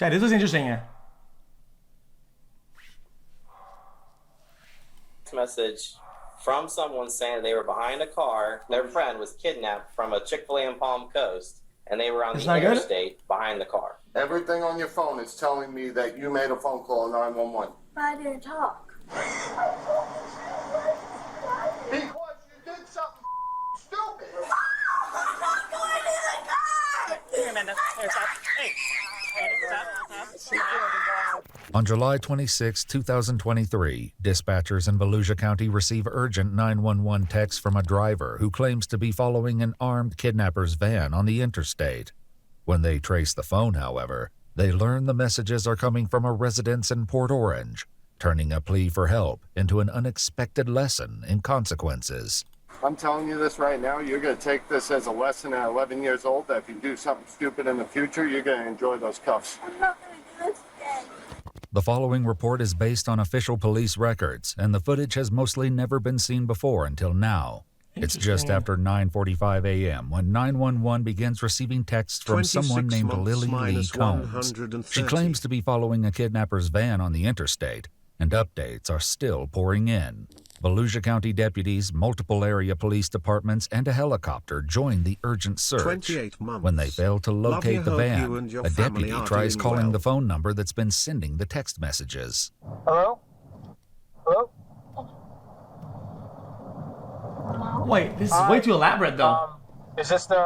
Cioè, this was interesting, yeah. Message from someone saying they were behind a car. Their friend was kidnapped from a Chick-fil-A in Palm Coast, and they were on the interstate behind the car. Everything on your phone is telling me that you made a phone call 911. But I didn't talk. Because you did something stupid. I'm not going to the car! Here, Amanda. Here, stop. Hey. On July 26, 2023, dispatchers in Volusia County receive urgent 911 text from a driver who claims to be following an armed kidnapper's van on the interstate. When they trace the phone, however, they learn the messages are coming from a residence in Port Orange, turning a plea for help into an unexpected lesson in consequences. I'm telling you this right now, you're going to take this as a lesson at 11 years old, that if you do something stupid in the future, you're going to enjoy those cuffs. I'm not going to do this again. The following report is based on official police records, and the footage has mostly never been seen before until now. It's just after 9:45 a.m. when 911 begins receiving texts from someone named Lily Lee Combs. She claims to be following a kidnapper's van on the interstate, and updates are still pouring in. Volusia County deputies, multiple area police departments, and a helicopter join the urgent search. 28 months. When they fail to locate the van, a deputy tries calling well. the phone number that's been sending the text messages. Hello? Hello? Wait, this is way too elaborate, though. Is this the...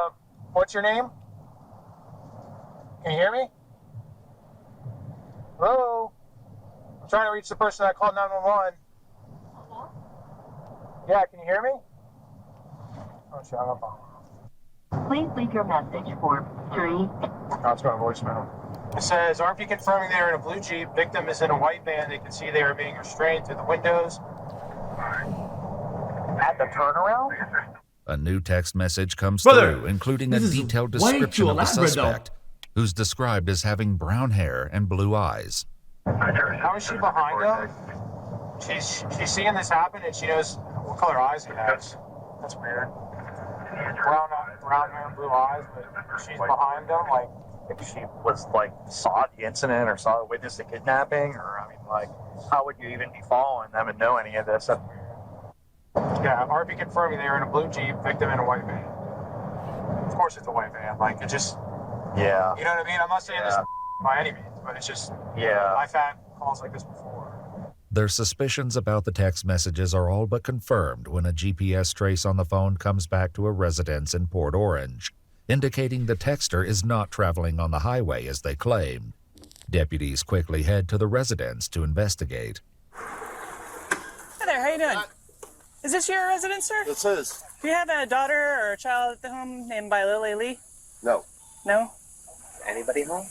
What's your name? Can you hear me? Hello? I'm trying to reach the person that called 911. Yeah, can you hear me? Oh, shit, I'm up. Please leave your message for 3. That's my voicemail. It says, RP confirming they are in a blue Jeep. Victim is in a white van. They can see they are being restrained through the windows. At the turnaround? A new text message comes through, including a detailed description of the suspect, who's described as having brown hair and blue eyes. How is she behind him? She's seeing this happen, and she knows what color eyes he has. That's weird. Brown hair and blue eyes, but she's behind him. Like, if she was saw the incident or saw witnessed the kidnapping, or how would you even be following them and know any of this? Yeah, RP confirming they are in a blue Jeep, victim in a white van. Of course, it's a white van. It just. Yeah. You know what I mean? I'm not saying this by any means, but it's just. Yeah. I've had calls like this before. Their suspicions about the text messages are all but confirmed when a GPS trace on the phone comes back to a residence in Port Orange, indicating the texter is not traveling on the highway as they claimed. Deputies quickly head to the residence to investigate. Hi there, how you doing? Is this your residence, sir? This is. Do you have a daughter or a child at the home named by Lily Lee? No. No? Anybody home?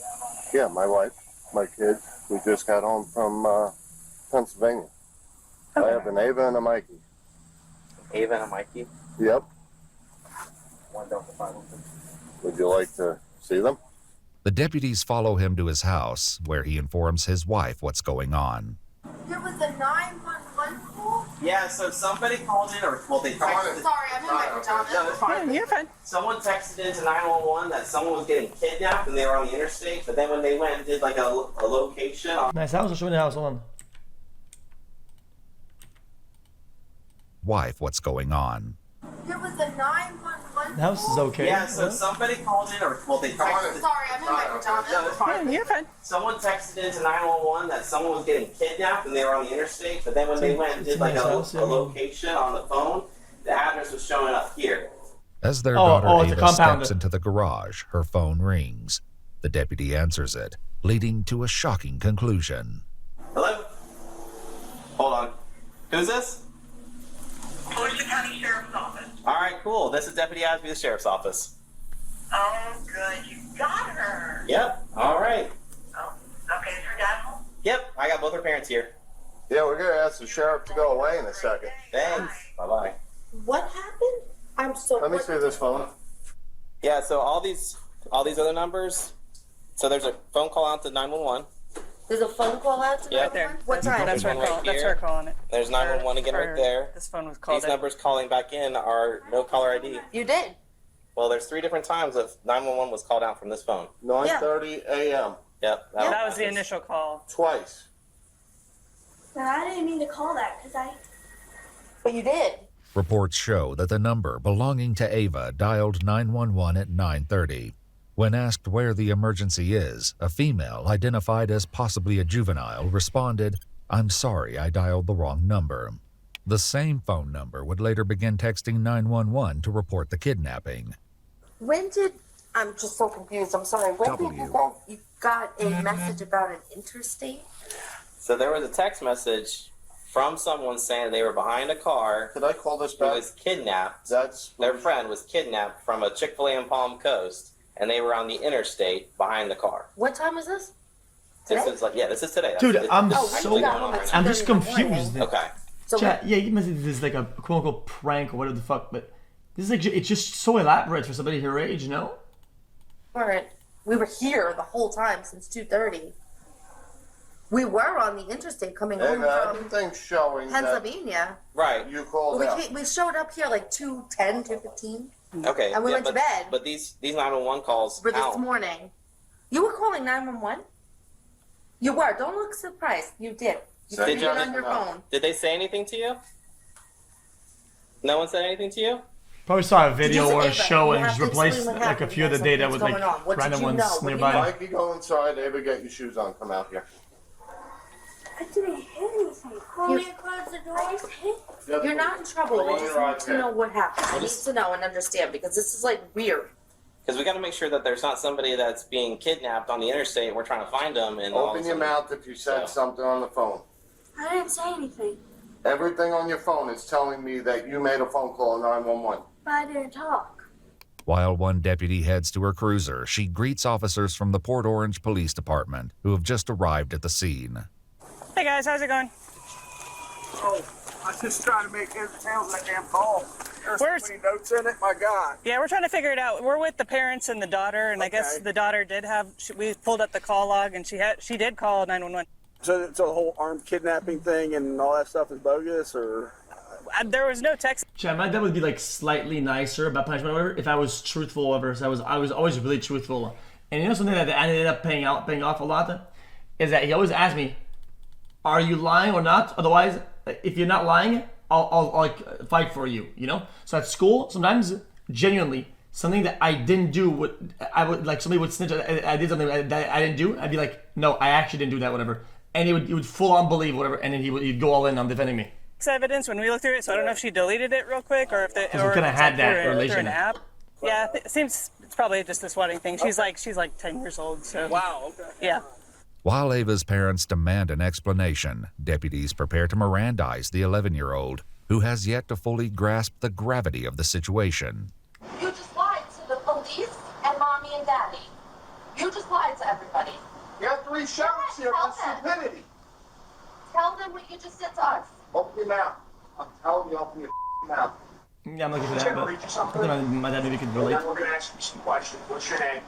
Yeah, my wife, my kids. We just got home from Pennsylvania. Okay. I have an Ava and a Mikey. Ava and a Mikey? Yep. One Delta 5. Would you like to see them? The deputies follow him to his house, where he informs his wife what's going on. There was a 911 call? Yeah, so somebody called in, they texted. Sorry, I'm in my pajamas. No, it's fine. Yeah, you're fine. Someone texted into 911 that someone was getting kidnapped and they were on the interstate, but then when they went and did a location. Nice house, I'll show you the house, hold on. Wife what's going on. There was a 911 The house is okay. Yeah, so somebody called in, they texted. Sorry, I'm in my pajamas. No, it's fine. Yeah, you're fine. Someone texted into 911 that someone was getting kidnapped and they were on the interstate, but then when they went and did a location on the phone, the address was showing up here. As their daughter Ava steps into the garage, her phone rings. The deputy answers it, leading to a shocking conclusion. Hello? Hold on. Who's this? Volusia County Sheriff's Office. All right, cool. This is Deputy Asby, the Sheriff's Office. Oh, good. You got her. Yep. All right. Oh, okay. Is her dad home? Yep. I got both her parents here. Yeah, we're going to ask the sheriff to go away in a second. Thanks. Bye-bye. What happened? I'm so... Let me see this phone. Yeah, so all these other numbers. So there's a phone call out to 911. There's a phone call out to Yep. Right there. What time? That's her Right call. That's here. her calling it. There's 911 again right there. This phone was called These numbers calling back in are no caller ID. You did. Well, there's 3 different times that 911 was called out from this phone. 9:30 a.m. Yep. That was the initial call. Twice. No, I didn't mean to call that But you did. Reports show that the number belonging to Ava dialed 911 at 9:30. When asked where the emergency is, a female identified as possibly a juvenile responded, "I'm sorry, I dialed the wrong number." The same phone number would later begin texting 911 to report the kidnapping. I'm just so confused. I'm sorry. When did you got a message about an interstate? So there was a text message from someone saying they were behind a car. Could I call this Who back? was kidnapped. That's Their friend was kidnapped from a Chick-fil-A in Palm Coast, and they were on the interstate behind the car. What time is this? This Today? is like, yeah, this is today. Dude, I'm actually so- going on right now. I'm just confused. Okay. So Chat, yeah, you must think this is like a quote unquote prank or whatever the fuck, but this is like it's just so elaborate for somebody her age, you know? Alright. We were here the whole time since 2:30. We were on the interstate coming home from everything's showing that Pennsylvania. Right. you called out. We showed up here like 2:10, 2:15. Okay. And we went to bed. But these 911 calls. For this Al, morning. You were calling 911? You were. Don't look surprised. You did. You Did did you? it on your phone. Did they say anything to you? No one said anything to you? Probably saw a video Just or a Ava, show you and have just to replaced explain what like a happened. few of the That's data what's with like going on. What did random you ones know? What do you nearby. know? Mikey, go inside. Ava, get your shoes on. Come out here. I didn't hit anything. Call me across the door. I just hit. You're not in trouble. Come We on, just you're need right to there. know what happened. I need to know and understand because this is like weird. Because we got to make sure that there's not somebody that's being kidnapped on the interstate and we're trying to find them. And all of a Open your sudden- mouth if you said something on the phone. I didn't say anything, Everything on your phone is telling me that you made a phone call 911. but I didn't talk. While one deputy heads to her cruiser, she greets officers from the Port Orange Police Department who have just arrived at the scene. Hey guys, how's it going? Oh, I was just trying to make heads or tails of that damn call. There's Where's- so many notes in it, my God. Yeah, we're trying to figure it out. We're with the parents and the daughter, and I guess Okay. the daughter did have. We pulled up the call log, and she did call 911. So the whole armed kidnapping thing and all that stuff is bogus, or? There was no text. Chat, my dad would be like slightly nicer about punishment or whatever if I was truthful or whatever. So I was always really truthful. And you know something that I ended up paying off a lot is that he always asked me, "Are you lying or not? Otherwise, if you're not lying, I'll like fight for you." You know. So at school, sometimes genuinely something that I didn't do I would like somebody would snitch. I did something that I didn't do. I'd be like, "No, I actually didn't do that." Whatever. And he would full on believe whatever, and then he'd go all in on defending me. Evidence when we looked through it, so I don't know if she deleted it real quick or if we kinda it's had like that through relation. an app. Yeah, it seems it's probably just this wedding thing. She's like 10 years old. So Wow. Okay. yeah. While Ava's parents demand an explanation, deputies prepare to Mirandize the 11-year-old, who has yet to fully grasp the gravity of the situation. You just lied to the police and mommy and daddy. You just lied to everybody. You have 3 sheriffs here for stupidity. Tell them what you just said to us. Open your mouth. I'm telling you, open your mouth. Yeah, I'm looking for that, Can I but read you I something? think my dad maybe could And relate. then we're going to ask you some questions. What's your name?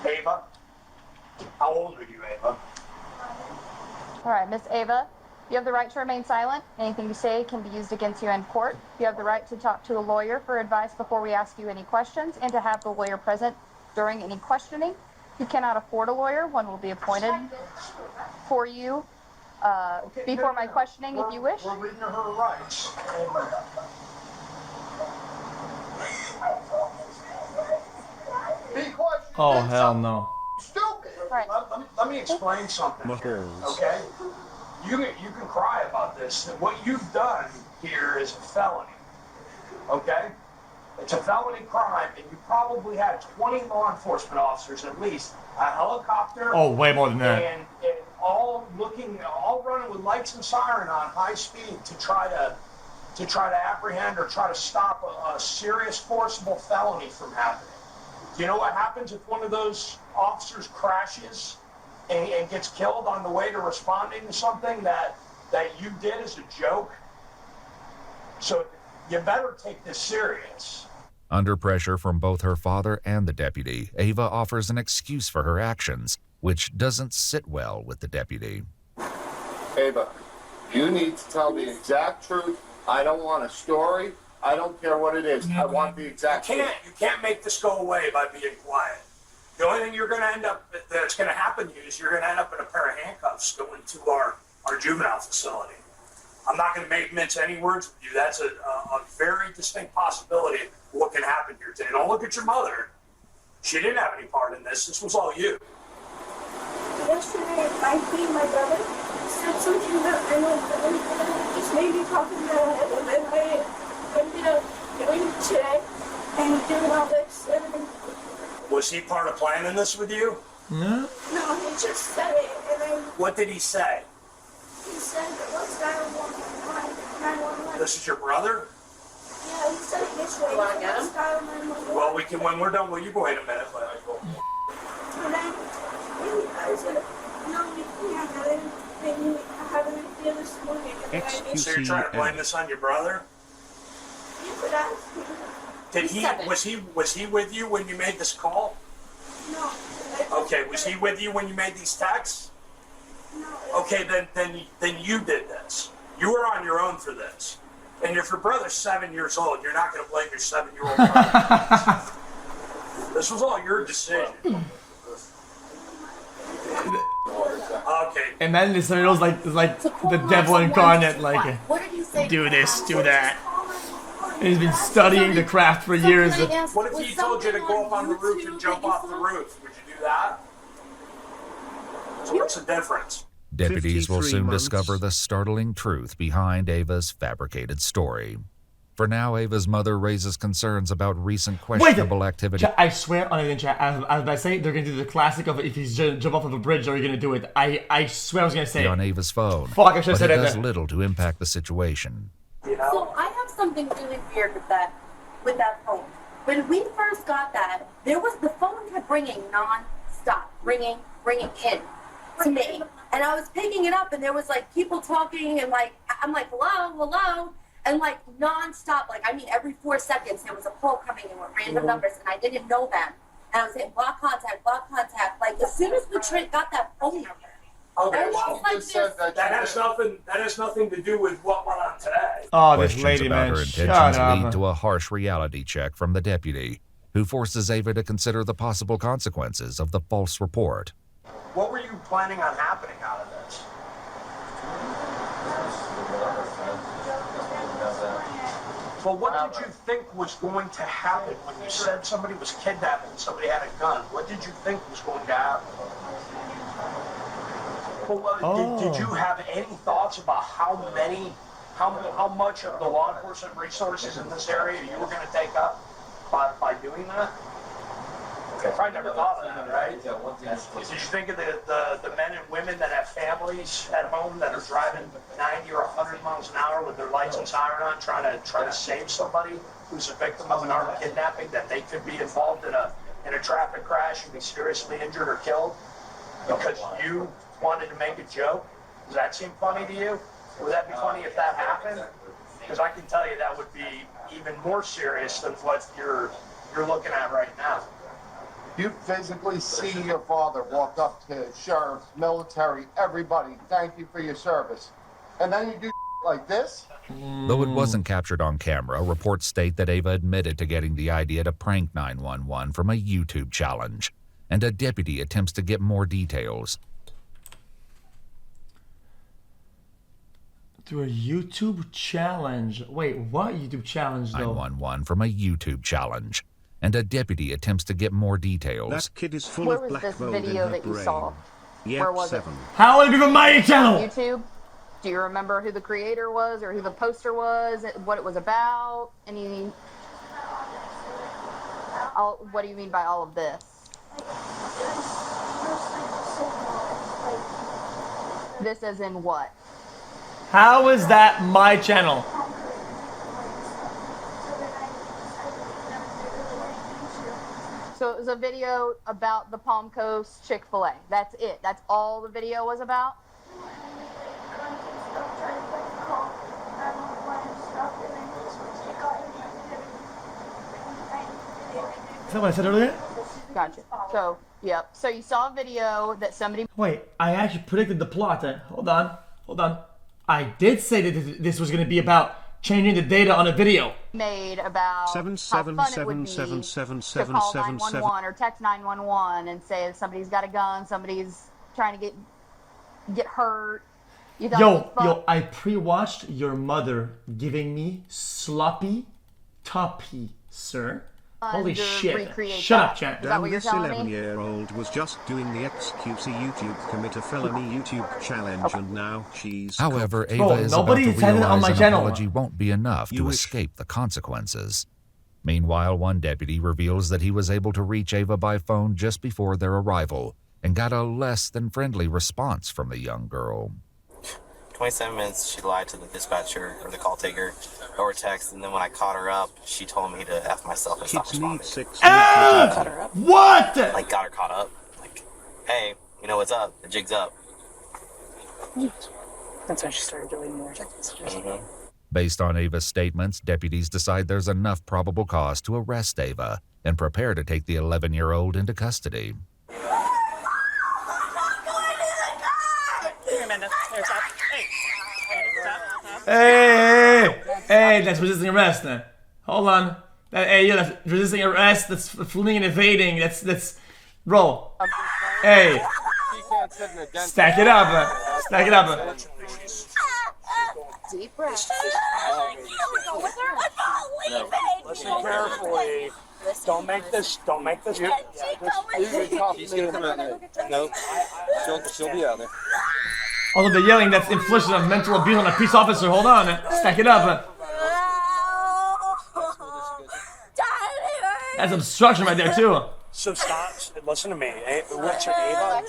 Ava? How old are you, Ava? All right, Miss Ava, you have the right to remain silent. Anything you say can be used against you in court. You have the right to talk to a lawyer for advice before we ask you any questions and to have the lawyer present during any questioning. If you cannot afford a lawyer, one will be appointed for you before my questioning if you wish. We're reading her rights. Be quiet. Oh hell no. Stupid. Right. Let me explain something. Okay? You can cry about this. What you've done here is a felony. Okay? It's a felony crime, and you probably had 20 law enforcement officers at least, a helicopter, Oh, way more than that. and all running with lights and siren on high speed to try to apprehend or try to stop a serious forcible felony from happening. Do you know what happens if one of those officers crashes and gets killed on the way to responding to something that you did as a joke? So you better take this serious. Under pressure from both her father and the deputy, Ava offers an excuse for her actions, which doesn't sit well with the deputy. Ava, you need to tell the exact truth. I don't want a story. I don't care what it is. I want the exact truth. You can't make this go away by being quiet. The only thing you're going to end up, that's going to happen to you is you're going to end up in a pair of handcuffs going to our juvenile facility. I'm not going to mince any words with you. That's a very distinct possibility of what can happen here today. Don't look at your mother. She didn't have any part in this. This was all you. Yesterday, I beat my brother. Said something that I know just made me talk in my head, and then I ended up doing it today and doing all this. And Was he part of planning this with you? No. no, he just said it, and I. What did he say? He said, "What's 911?" This is your brother? Yeah, he said it this way. You wanna get him? Dial 911. Well, we can, when we're done, will you go wait a minute? And then I said, "No, we can't." And then I had an idea this morning. And then I made So you're trying to blame this on your brother? You could ask me. Did he, was he with you when you made this call? No. Okay, was he with you when you made these texts? No. Okay, then you did this. You were on your own for this. And if your brother's 7 years old, you're not going to blame your 7-year-old brother. This was all your decision. Okay. And then this was like the devil incarnate, like, What did he say? do this, do that. And he's been studying the craft for years. What if he told you to go up on the roof and jump off the roof? Would you do that? So what's the difference? Deputies will 53 soon months. discover the startling truth behind Ava's fabricated story. For now, Ava's mother raises concerns about recent questionable activity. I swear on it in chat, I was about to say, they're going to do the classic of if he's jump off of a bridge, are you going to do it? I swear I was going to say on Ava's phone, Fuck, I should have but said it it does then. little to impact the situation. So I have something really weird with that phone. When we first got that, the phone kept ringing non-stop, ringing in to me. And I was picking it up and there was like people talking and like, I'm like, hello. And like non-stop, like I mean every 4 seconds there was a call coming in with random numbers and I didn't know them. And I was saying block contact. Like as soon as we got that phone number. Okay, well, like this. that has nothing to do with what went on today. Oh, this Questions lady, about man, her shut intentions up. lead to a harsh reality check from the deputy, who forces Ava to consider the possible consequences of the false report. What were you planning on happening out of this? Well, what did you think was going to happen when you said somebody was kidnapped and somebody had a gun? What did you think was going to happen? Well, did you have any thoughts about how much of the law enforcement resources in this area you were going to take up by doing that? I probably never thought of that, right? Did you think of the men and women that have families at home that are driving 90 or 100 miles an hour with their lights and siren on, trying to save somebody who's a victim of an armed kidnapping, that they could be involved in a traffic crash and be seriously injured or killed because you wanted to make a joke? Does that seem funny to you? Would that be funny if that happened? Because I can tell you that would be even more serious than what you're looking at right now. You physically see your father walk up to sheriffs, military, everybody, thank you for your service. And then you do like this? Though it wasn't captured on camera, reports state that Ava admitted to getting the idea to prank 911 from a YouTube challenge, and a deputy attempts to get more details. Through a YouTube challenge. Wait, what YouTube challenge though? 911 from a YouTube challenge, and a deputy attempts to get more details. That kid is full Where of was black this mold in video her that you brain. saw? Yep, Where was 7. How would it be from my channel? YouTube? Do you remember who the creator was or who the poster was, what it was about? What do you mean by all of this? This as in what? How is that my channel? So it was a video about the Palm Coast Chick-fil-A. That's it. That's all the video was about? Is that what I said earlier? Gotcha. So, yep. So you saw a video that somebody... Wait, I actually predicted the plot then. Hold on. I did say that this was going to be about changing the data on a video. Made about how fun it would be to call 911 or text 911 and say somebody's got a gun, somebody's trying to get hurt. You Yo, I pre-watched your mother giving me sloppy toppy, sir. Holy shit. Shut up, chat. Damn, this 11-year-old was just doing the xQc YouTube commit a felony YouTube challenge and now she's... However, Ava is about to realize an apology won't be enough to escape the consequences. Meanwhile, one deputy reveals that he was able to reach Ava by phone just before their arrival and got a less than friendly response from the young girl. 27 minutes, she lied to the dispatcher or the call taker over text, and then when I caught her up, she told me to F myself and stop responding. Caught her up? What? Like, got her caught up. Like, hey, you know what's up? The jig's up. That's when she started deleting more text messages. Based on Ava's statements, deputies decide there's enough probable cause to arrest Ava and prepare to take the 11-year-old into custody. Hey, that's resisting arrest. Hold on. That's resisting arrest. That's fleeing and evading. That's bro. Hey, stack it up. Stack it up. Deep breath. Listen carefully. Don't make this. No, she'll be out there. Although the yelling, that's infliction of mental abuse on a peace officer. Hold on. Stack it up. That's obstruction right there, too. So stop. Listen to me. What's your Ava?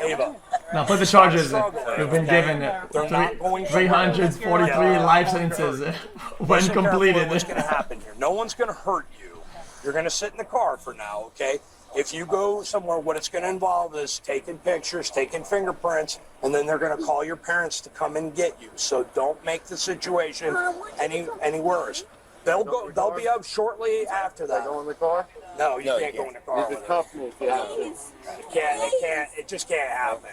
Ava. Now put the charges. You've been given 343 life sentences when completed. What's going to happen here? No one's going to hurt you. You're going to sit in the car for now, okay? If you go somewhere, what it's going to involve is taking pictures, taking fingerprints, and then they're going to call your parents to come and get you. So don't make the situation any worse. They'll be up shortly after that. Go in the car? No, you can't go in the car. You can cuff me if you have to. It just can't happen.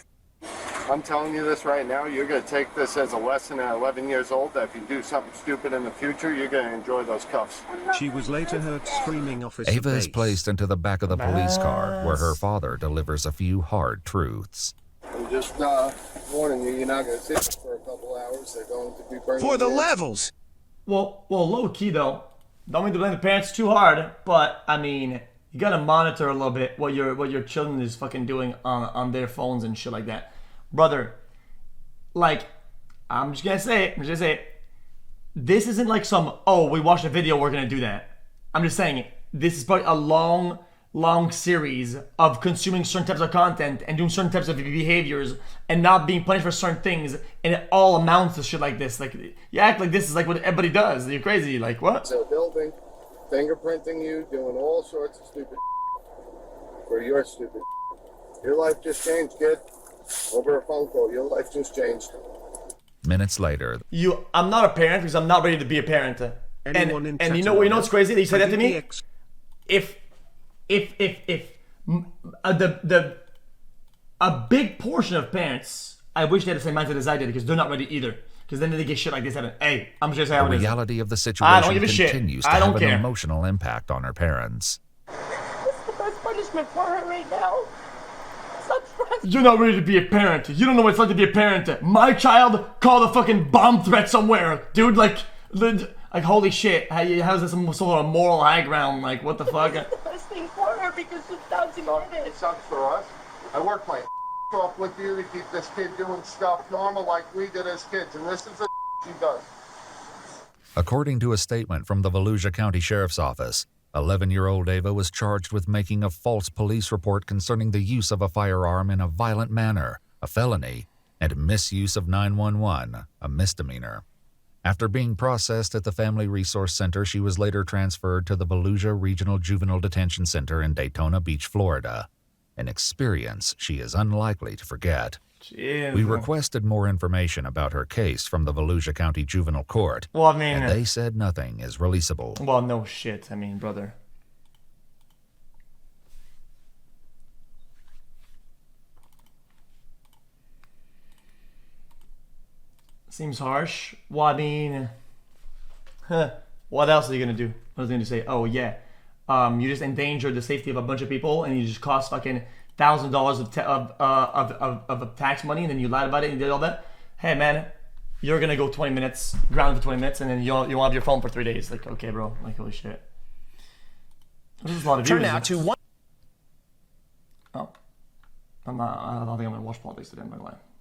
I'm telling you this right now, you're going to take this as a lesson at 11 years old, that if you do something stupid in the future, you're going to enjoy those cuffs. She was later heard screaming Officer Ava is Bates. placed into the back of the police car, where her father delivers a few hard truths. I'm just warning you, you're not going to sit for a couple hours. They're going to be burning For the you. levels! Well, low key though. Don't mean to blame the parents too hard, but I mean, you gotta monitor a little bit what your children is fucking doing on their phones and shit like that, brother. Like, I'm just gonna say it. This isn't like some we watched a video, we're gonna do that. I'm just saying it. This is probably a long series of consuming certain types of content and doing certain types of behaviors and not being punished for certain things, and it all amounts to shit like this. Like, you act like this is like what everybody does. You're crazy. Like, what? So building, fingerprinting you, doing all sorts of stupid for your stupid. Your life just changed, kid. Over a phone call, your life just changed. Minutes later, I'm not a parent because I'm not ready to be a parent. And you know what's crazy that you said that to me? If a big portion of parents, I wish they had the same mindset as I did, because they're not ready either. Because then they get shit like this happen. Hey, I'm just saying. The reality of the situation continues to have an emotional impact on her parents. This is the best punishment for her right now. You're not ready to be a parent. You don't know what it's like to be a parent. My child called a fucking bomb threat somewhere, dude. Like holy shit. How's this some sort of moral high ground? Like, what the fuck? It's the best thing for her because she's documented. It sucks for us. I work my off with you to keep this kid doing stuff normal like we did as kids, and this is the she does. According to a statement from the Volusia County Sheriff's Office, 11-year-old Ava was charged with making a false police report concerning the use of a firearm in a violent manner, a felony, and misuse of 911, a misdemeanor. After being processed at the Family Resource Center, she was later transferred to the Volusia Regional Juvenile Detention Center in Daytona Beach, Florida, an experience she is unlikely to forget. Jeez. We requested more information about her case from the Volusia County Juvenile Court, well, I mean, and they said nothing is releasable. Well, no shit. I mean, brother. Seems harsh. Well, I mean, What else are you gonna do? What was he gonna say? Oh yeah, you just endangered the safety of a bunch of people, and you just cost fucking $1,000 of tax money, and then you lied about it and you did all that. Hey man, you're gonna go 20 minutes, grounded for 20 minutes, and then you won't have your phone for 3 days. Like, okay, bro, like holy shit. There's a lot of views. Turn now to one. Oh, I don't think I'm gonna watch politics today. I'm not gonna lie.